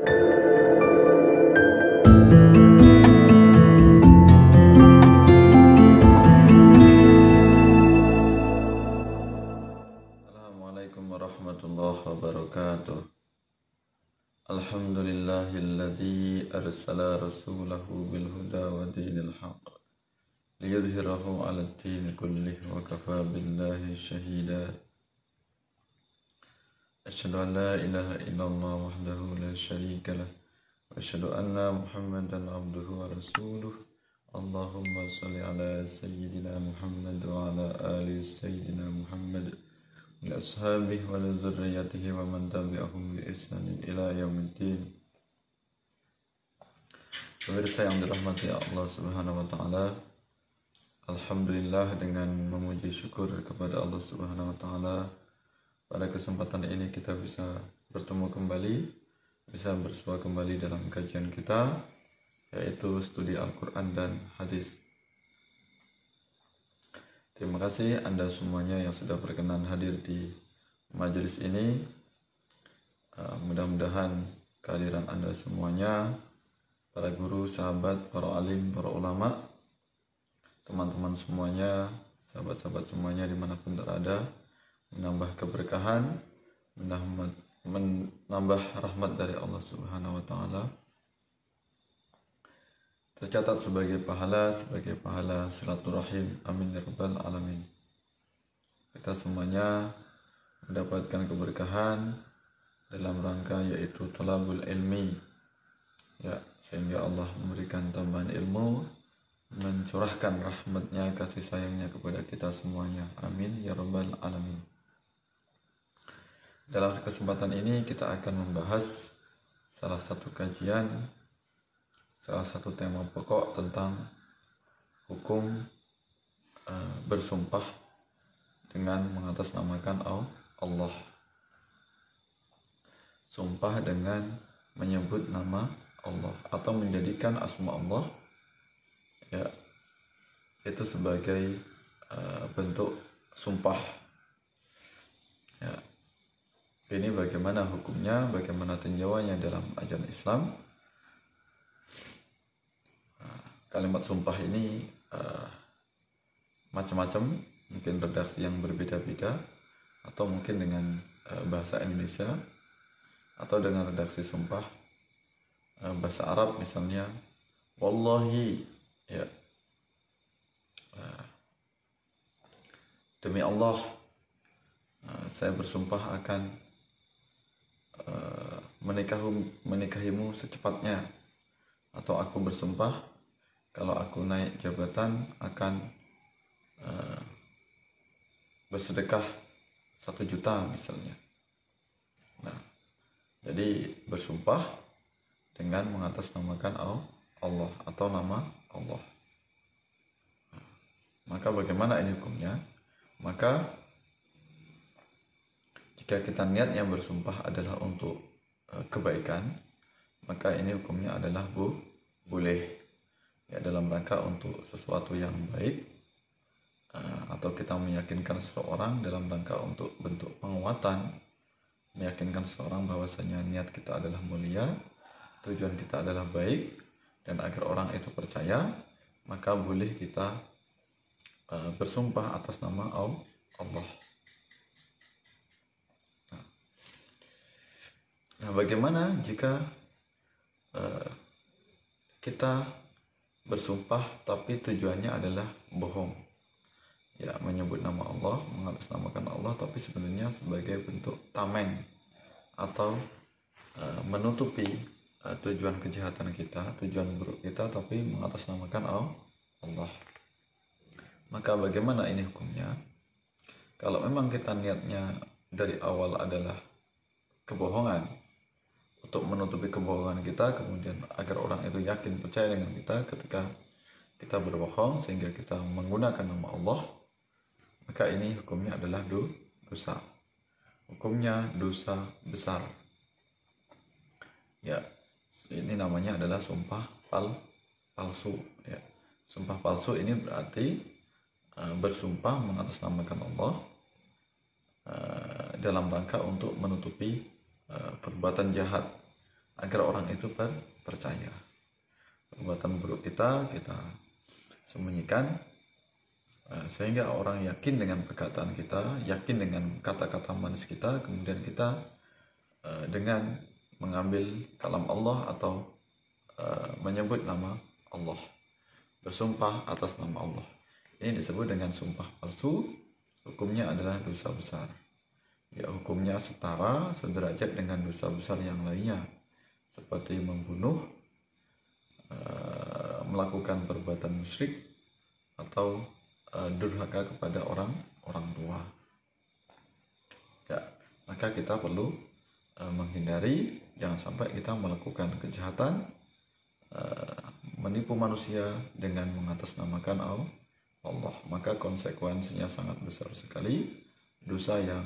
Assalamualaikum warahmatullahi wabarakatuh. Alhamdulillahilladzi arsala rasulahu bil huda wa dinil haqq liyudhhirahu 'alad din kullih wa kafaa billahi shahida. Asyhadu an la ilaha illallah wahdahu la syarika lah wa asyhadu anna Muhammadan abduhu wa rasuluh. Allahumma shalli ala sayyidina Muhammad wa ala ali sayyidina Muhammad wa ashabihi wa dzurriyyatihi wa man tabi'ahum bi ihsanin ila yaumiddin. Pemirsa yang dirahmati Allah Subhanahu wa taala, alhamdulillah, dengan memuji syukur kepada Allah Subhanahu wa taala, pada kesempatan ini kita bisa bertemu kembali, bisa bersua kembali dalam kajian kita, yaitu studi Al-Quran dan Hadis. Terima kasih Anda semuanya yang sudah berkenan hadir di majelis ini. Mudah-mudahan kehadiran Anda semuanya, para guru, sahabat, para alim, para ulama, teman-teman semuanya, sahabat-sahabat semuanya dimanapun berada, menambah keberkahan, menambah rahmat dari Allah Subhanahu wa taala, tercatat sebagai pahala silaturahim. Amin ya rabbal alamin. Kita semuanya mendapatkan keberkahan dalam rangka yaitu talabul ilmi, ya, sehingga Allah memberikan tambahan ilmu, mencurahkan rahmatnya, kasih sayangnya kepada kita semuanya. Amin ya rabbal alamin. Dalam kesempatan ini kita akan membahas salah satu kajian, salah satu tema pokok tentang hukum bersumpah dengan mengatasnamakan Allah. Sumpah dengan menyebut nama Allah atau menjadikan asma Allah, ya, itu sebagai bentuk sumpah. Ya. Ini bagaimana hukumnya, bagaimana tinjauannya dalam ajaran Islam. Kalimat sumpah ini macam-macam, mungkin redaksi yang berbeda-beda, atau mungkin dengan bahasa Indonesia, atau dengan redaksi sumpah bahasa Arab, misalnya wallahi, ya, demi Allah, saya bersumpah akan menikahimu secepatnya, atau aku bersumpah kalau aku naik jabatan akan bersedekah 1 juta misalnya. Nah, jadi bersumpah dengan mengatasnamakan Allah atau nama Allah. Maka bagaimana ini hukumnya? Maka jika kita niatnya bersumpah adalah untuk kebaikan, maka ini hukumnya adalah boleh, ya, dalam rangka untuk sesuatu yang baik, atau kita meyakinkan seseorang dalam rangka untuk bentuk penguatan, meyakinkan seseorang bahwasanya niat kita adalah mulia, tujuan kita adalah baik, dan agar orang itu percaya, maka boleh kita bersumpah atas nama Allah. Nah, bagaimana jika kita bersumpah tapi tujuannya adalah bohong, ya, menyebut nama Allah, mengatasnamakan Allah, tapi sebenarnya sebagai bentuk tameng atau menutupi tujuan kejahatan kita, tujuan buruk kita, tapi mengatasnamakan Allah. Maka bagaimana ini hukumnya? Kalau memang kita niatnya dari awal adalah kebohongan, untuk menutupi kebohongan kita, kemudian agar orang itu yakin, percaya dengan kita ketika kita berbohong sehingga kita menggunakan nama Allah, maka ini hukumnya adalah dosa. Hukumnya dosa besar. Ya, ini namanya adalah sumpah palsu. Ya. Sumpah palsu ini berarti bersumpah mengatasnamakan Allah dalam rangka untuk menutupi perbuatan jahat agar orang itu percaya. Perbuatan buruk kita sembunyikan, sehingga orang yakin dengan perkataan kita, yakin dengan kata-kata manis kita. Kemudian kita dengan mengambil kalam Allah atau menyebut nama Allah, bersumpah atas nama Allah, ini disebut dengan sumpah palsu. Hukumnya adalah dosa besar. Ya, hukumnya setara, sederajat dengan dosa besar yang lainnya, seperti membunuh, melakukan perbuatan musyrik, atau durhaka kepada orang tua. Ya, maka kita perlu menghindari, jangan sampai kita melakukan kejahatan, menipu manusia dengan mengatasnamakan Allah. Maka konsekuensinya sangat besar sekali, dosa yang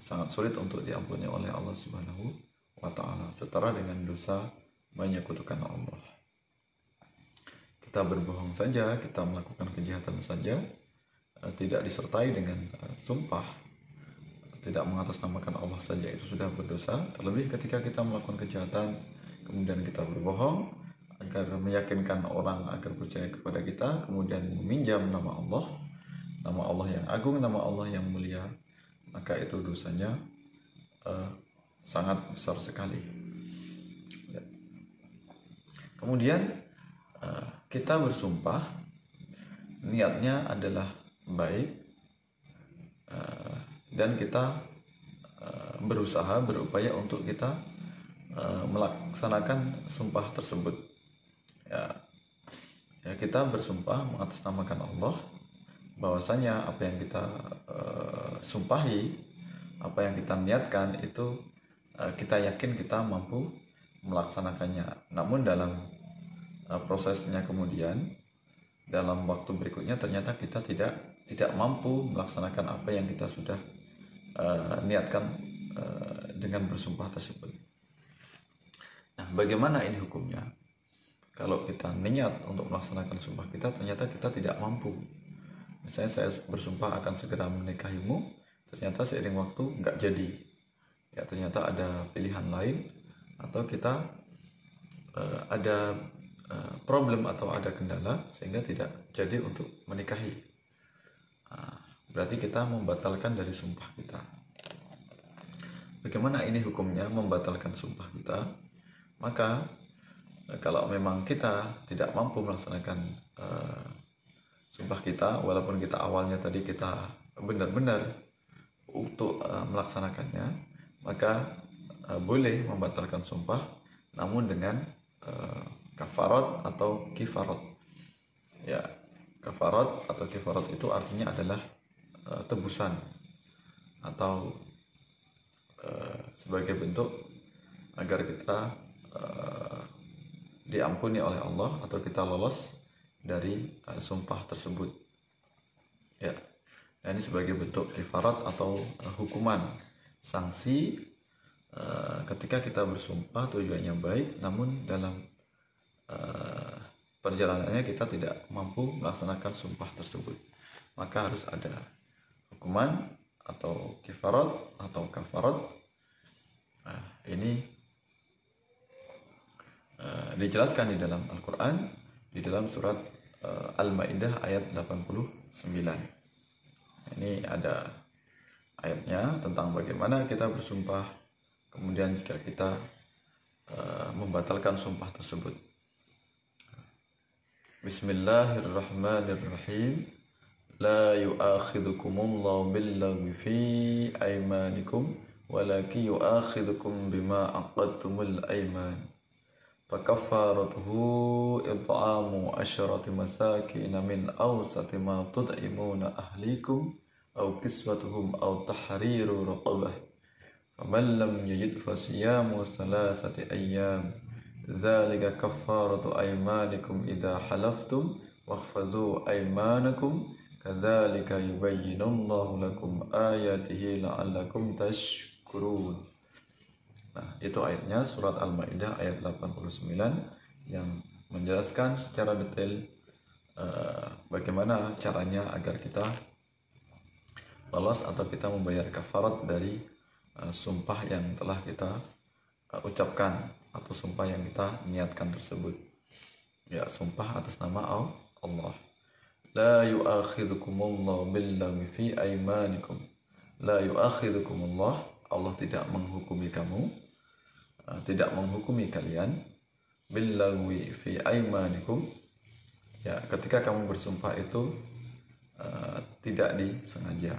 sangat sulit untuk diampuni oleh Allah Subhanahu wa Ta'ala, setara dengan dosa menyekutukan Allah. Kita berbohong saja, kita melakukan kejahatan saja, tidak disertai dengan sumpah, tidak mengatasnamakan Allah saja, itu sudah berdosa. Terlebih ketika kita melakukan kejahatan kemudian kita berbohong agar meyakinkan orang agar percaya kepada kita, kemudian meminjam nama Allah yang agung, nama Allah yang mulia, maka itu dosanya sangat besar sekali. Ya. Kemudian kita bersumpah, niatnya adalah baik, dan kita berupaya untuk kita melaksanakan sumpah tersebut. Ya, kita bersumpah mengatasnamakan Allah, bahwasanya apa yang kita sumpahi, apa yang kita niatkan itu kita yakin kita mampu melaksanakannya. Namun dalam prosesnya kemudian, dalam waktu berikutnya ternyata kita tidak mampu melaksanakan apa yang kita sudah niatkan dengan bersumpah tersebut. Nah, bagaimana ini hukumnya? Kalau kita niat untuk melaksanakan sumpah kita, ternyata kita tidak mampu. Misalnya saya bersumpah akan segera menikahimu, ternyata seiring waktu nggak jadi. Ya, ternyata ada pilihan lain, atau kita ada problem atau ada kendala sehingga tidak jadi untuk menikahi. Berarti kita membatalkan dari sumpah kita. Bagaimana ini hukumnya membatalkan sumpah kita? Maka kalau memang kita tidak mampu melaksanakan sumpah kita, walaupun kita awalnya tadi kita benar-benar untuk melaksanakannya, maka boleh membatalkan sumpah, namun dengan kafarat atau kifarat. Ya, kafarat atau kifarat itu artinya adalah tebusan, atau sebagai bentuk agar kita diampuni oleh Allah, atau kita lolos dari sumpah tersebut. Ya, nah, ini sebagai bentuk kifarat atau hukuman, sanksi ketika kita bersumpah tujuannya baik, namun dalam perjalanannya kita tidak mampu melaksanakan sumpah tersebut. Maka harus ada hukuman atau kifarat atau kafarat. Nah, ini dijelaskan di dalam Al-Quran, di dalam surat Al-Ma'idah ayat 89. Ini ada ayatnya tentang bagaimana kita bersumpah, kemudian jika kita membatalkan sumpah tersebut. Bismillahirrahmanirrahim. La yu'akhidukumullahu billaghwi fi aymanikum, walakin yu'akhidukum bima aqadtumul ayman. Fakaffaratuhu it'amu 'asharati masakin min awsati ma tud'imuna ahlikum aw kiswatuhum aw tahriru raqabah. Faman lam yajid fasiyamu salasati ayyam. Dzalika kaffaratu aymanikum idza halaftum wahfazu aymanakum. Kadzalika yubayyinullahu lakum ayatihi la'allakum tashkurun. Nah, itu ayatnya surat Al-Ma'idah ayat 89 yang menjelaskan secara detail bagaimana caranya agar kita lolos atau kita membayar kafarat dari sumpah yang telah kita ucapkan. atau sumpah yang kita niatkan tersebut. Ya, sumpah atas nama Allah. La yu'akhidhukumullahu billaghwi fi aymanikum. La yu'akhidhukumullah, Allah tidak menghukumi kamu, tidak menghukumi kalian, billaghwi fi aymanikum, ya, ketika kamu bersumpah itu tidak disengaja.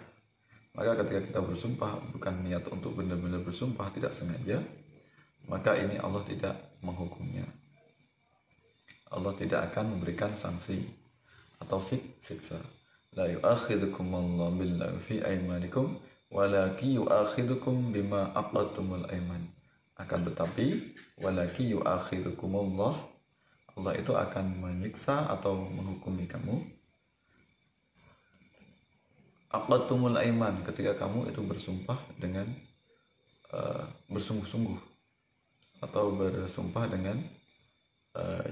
Maka ketika kita bersumpah bukan niat untuk benar-benar bersumpah, tidak sengaja, maka ini Allah tidak menghukumnya. Allah tidak akan memberikan sanksi atau siksa. La yu'akhidhukumullahu billaghwi fi aymanikum walaki yu'akhidhukum bima aqadtumul aiman. Akan tetapi walaki yu'akhidhukumullah, Allah itu akan menyiksa atau menghukumi kamu aqadtumul aiman, ketika kamu itu bersumpah dengan bersungguh-sungguh atau bersumpah dengan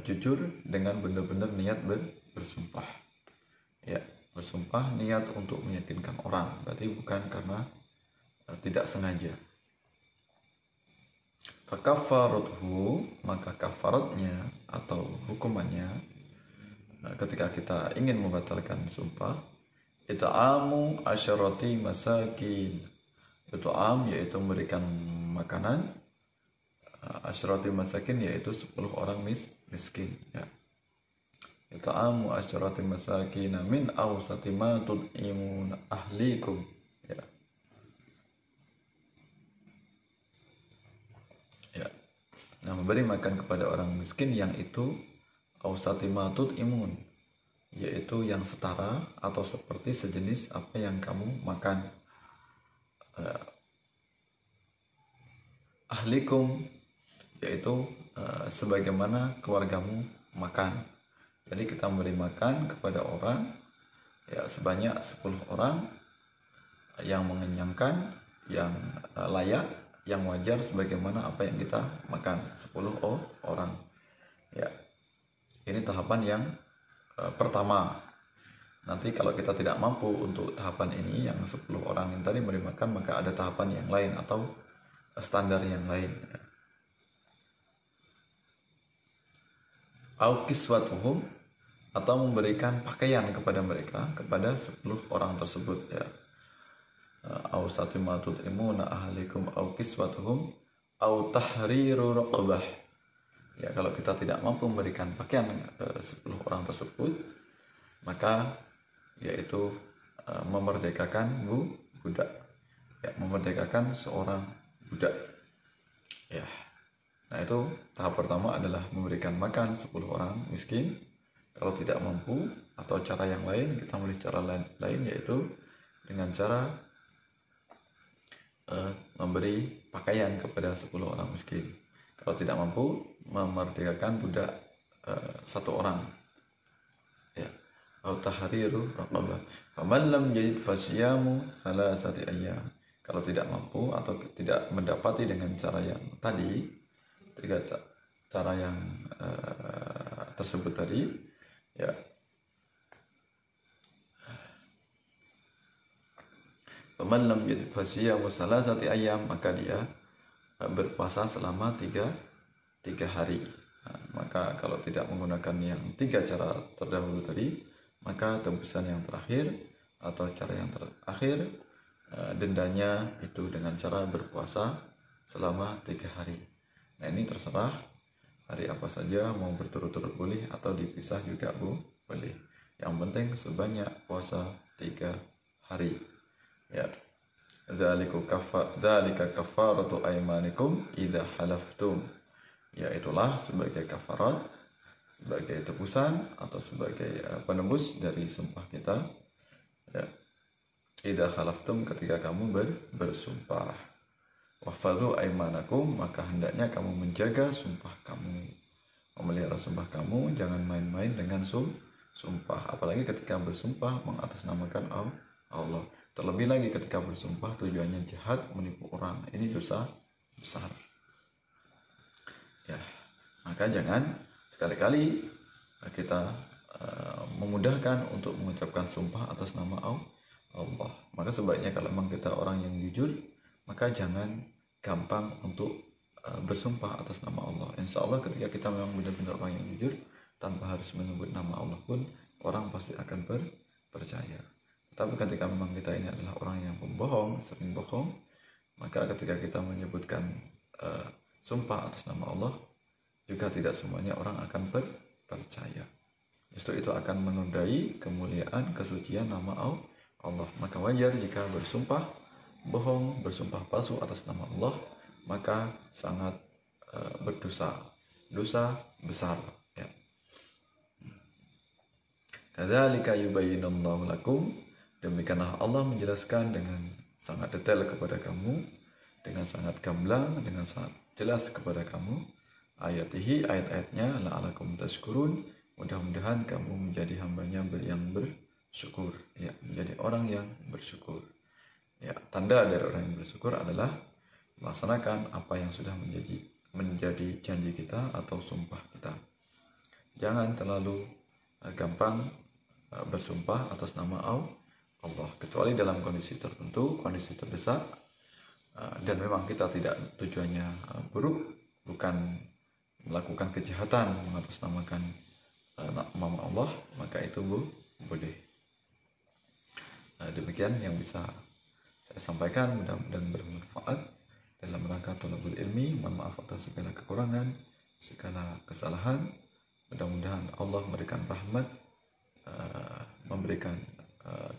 jujur, dengan benar-benar niat bersumpah. Ya, bersumpah niat untuk meyakinkan orang, berarti bukan karena tidak sengaja. Fakafaratuhu, maka kafaratnya atau hukumannya ketika kita ingin membatalkan sumpah, it'amu asyarati masakin. It'am yaitu memberikan makanan, asyarati masakin yaitu 10 orang miskin, ya. It'amu asyarati masakin min awsati ma tud'imun ahlikum, ya. Ya. Nah, memberi makan kepada orang miskin yang itu awsati ma tud'imun, yaitu yang setara atau seperti sejenis apa yang kamu makan. Ahlikum yaitu sebagaimana keluargamu makan. Jadi kita memberi makan kepada orang, ya, sebanyak 10 orang yang mengenyangkan, yang layak, yang wajar sebagaimana apa yang kita makan, 10 orang. Ya. Ini tahapan yang pertama. Nanti kalau kita tidak mampu untuk tahapan ini yang 10 orang yang tadi memberi makan, maka ada tahapan yang lain atau standar yang lain. Au kiswatuhum, atau memberikan pakaian kepada mereka, kepada 10 orang tersebut, ya. Au satimatut imuna ahlikum au kiswatuhum au tahriru raqabah. Ya, kalau kita tidak mampu memberikan pakaian ke 10 orang tersebut, maka yaitu memerdekakan budak, ya, memerdekakan seorang budak, ya. Nah, itu tahap pertama adalah memberikan makan 10 orang miskin. Kalau tidak mampu atau cara yang lain, kita memilih cara lain yaitu dengan cara memberi pakaian kepada 10 orang miskin. Kalau tidak mampu, memerdekakan budak 1 orang, ya. Au tahriru raqabah. Faman lam yajid fasyamu salasati ayyam. Kalau tidak mampu atau tidak mendapati dengan cara yang tadi, 3 cara yang tersebut tadi, ya, faman lam yajid fasyamu salasati ayyam, maka dia berpuasa selama 3 hari. Nah, maka kalau tidak menggunakan yang 3 cara terdahulu tadi, maka tebusan yang terakhir atau cara yang terakhir, dendanya itu dengan cara berpuasa selama 3 hari. Nah, ini terserah hari apa saja, mau berturut-turut boleh atau dipisah juga boleh. Yang penting sebanyak puasa 3 hari. Ya. Dzalika kafaratu aymanikum idza halaftum. Ya, itulah sebagai kafarat, sebagai tebusan atau sebagai penebus dari sumpah kita, ya. Idza halaftum, ketika kamu bersumpah. Wahfadzu aymanakum, maka hendaknya kamu menjaga sumpah kamu, memelihara sumpah kamu, jangan main-main dengan sumpah, apalagi ketika bersumpah mengatasnamakan Allah. Terlebih lagi ketika bersumpah tujuannya jahat, menipu orang, ini dosa besar. Ya, maka jangan sekali-kali kita memudahkan untuk mengucapkan sumpah atas nama Allah. Maka sebaiknya kalau memang kita orang yang jujur, maka jangan gampang untuk bersumpah atas nama Allah. Insya Allah ketika kita memang benar-benar orang yang jujur tanpa harus menyebut nama Allah pun orang pasti akan percaya. Tapi ketika memang kita ini adalah orang yang pembohong, sering bohong, maka ketika kita menyebutkan sumpah atas nama Allah, juga tidak semuanya orang akan percaya. Justru itu akan menodai kemuliaan, kesucian nama Allah. Maka wajar jika bersumpah bohong, bersumpah palsu atas nama Allah, maka sangat berdosa, dosa besar. Ya. Kadzalika yubayyinullahu lakum, demikianlah Allah menjelaskan dengan sangat detail kepada kamu, dengan sangat gamblang, dengan sangat jelas kepada kamu ayatihi, ayat-ayatnya, la'alakum tashkurun, mudah-mudahan kamu menjadi hambanya yang bersyukur, ya, menjadi orang yang bersyukur. Ya, tanda dari orang yang bersyukur adalah melaksanakan apa yang sudah menjadi janji kita atau sumpah kita. Jangan terlalu gampang bersumpah atas nama Allah, kecuali dalam kondisi tertentu, kondisi terdesak, dan memang kita tidak tujuannya buruk, bukan melakukan kejahatan mengatasnamakan nama Allah, maka itu boleh. Demikian yang bisa saya sampaikan, mudah-mudahan bermanfaat dalam rangka thalabul ilmi. Mohon maaf atas segala kekurangan, segala kesalahan. Mudah-mudahan Allah memberikan rahmat, memberikan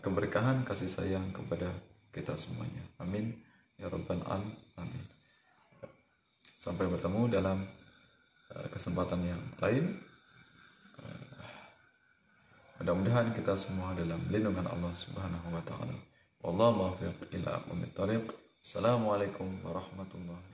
keberkahan, kasih sayang kepada kita semuanya. Amin ya rabbal alamin. Sampai bertemu dalam kesempatan yang lain. Mudah-mudahan kita semua dalam lindungan Allah Subhanahu wa taala. Wallahu muwaffiq ila aqwamit thoriq. Assalamualaikum warahmatullahi